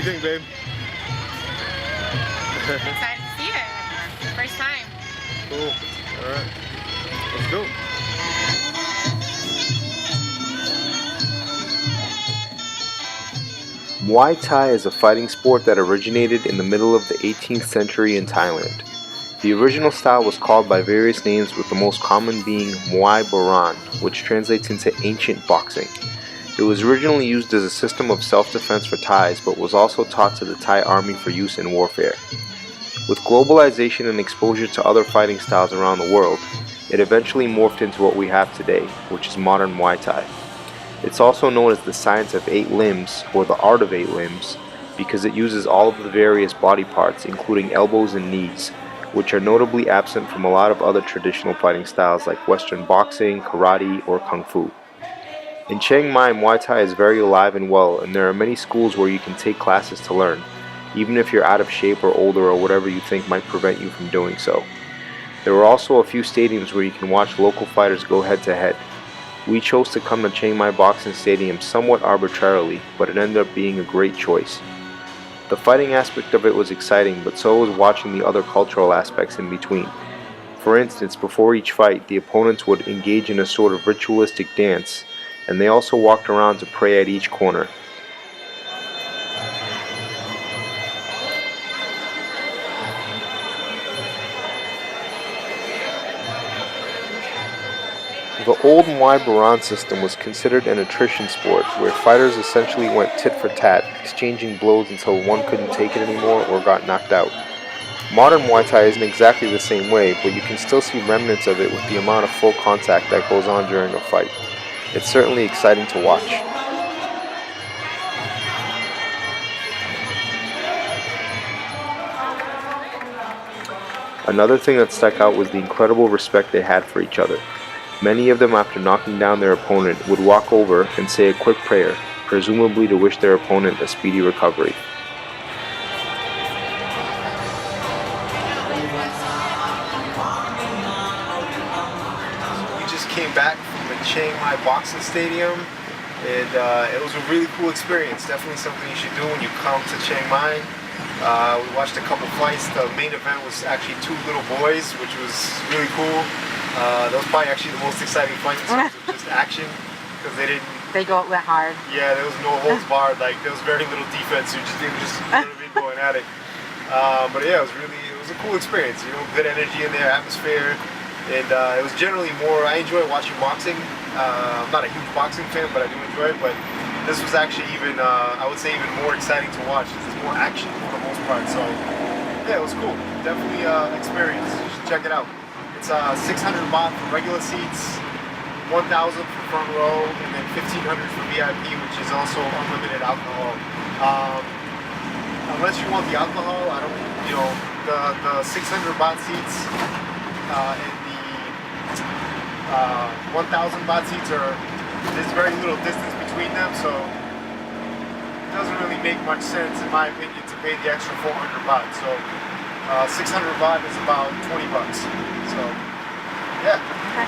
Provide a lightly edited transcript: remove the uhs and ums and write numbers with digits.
do you think, babe? I'm excited to see it. First time. Cool. Alright. Let's go. Muay Thai is a fighting sport that originated in the middle of the 18th century in Thailand. The original style was called by various names, with the most common being Muay Boran, which translates into ancient boxing. It was originally used as a system of self-defense for Thais, but was also taught to the Thai army for use in warfare. With globalization and exposure to other fighting styles around the world, it eventually morphed into what we have today, which is modern Muay Thai. It's also known as the science of 8 limbs, or the art of 8 limbs, because it uses all of the various body parts, including elbows and knees, which are notably absent from a lot of other traditional fighting styles like Western boxing, karate, or kung fu. In Chiang Mai, Muay Thai is very alive and well, and there are many schools where you can take classes to learn, even if you're out of shape or older or whatever you think might prevent you from doing so. There are also a few stadiums where you can watch local fighters go head to head. We chose to come to Chiang Mai Boxing Stadium somewhat arbitrarily, but it ended up being a great choice. The fighting aspect of it was exciting, but so was watching the other cultural aspects in between. For instance, before each fight, the opponents would engage in a sort of ritualistic dance, and they also walked around to pray at each corner. The old Muay Boran system was considered an attrition sport, where fighters essentially went tit for tat, exchanging blows until one couldn't take it anymore or got knocked out. Modern Muay Thai isn't exactly the same way, but you can still see remnants of it with the amount of full contact that goes on during a fight. It's certainly exciting to watch. Another thing that stuck out was the incredible respect they had for each other. Many of them, after knocking down their opponent, would walk over and say a quick prayer, presumably to wish their opponent a speedy recovery. We just came back from the Chiang Mai Boxing Stadium, and it was a really cool experience. Definitely something you should do when you come to Chiang Mai. We watched a couple fights. The main event was actually 2 little boys, which was really cool. That was probably actually the most exciting fight in terms of just action, because they went hard. Yeah, there was no holds barred. Like, there was very little defense. They were just going at it. But yeah, it was a cool experience. You know, good energy in there, atmosphere, and it was generally more. I enjoy watching boxing. I'm not a huge boxing fan, but I do enjoy it. But this was actually even, I would say, even more exciting to watch, because there's more action for the most part. So yeah, it was cool. Definitely experience. You should check it out. It's 600 baht for regular seats, 1,000 for front row, and then 1,500 for VIP, which is also unlimited alcohol. Unless you want the alcohol, I don't, you know, the 600 baht seats and the 1,000 baht seats there's very little distance between them, so it doesn't really make much sense, in my opinion, to pay the extra 400 baht. So 600 baht is about 20 bucks. So, yeah. Okay.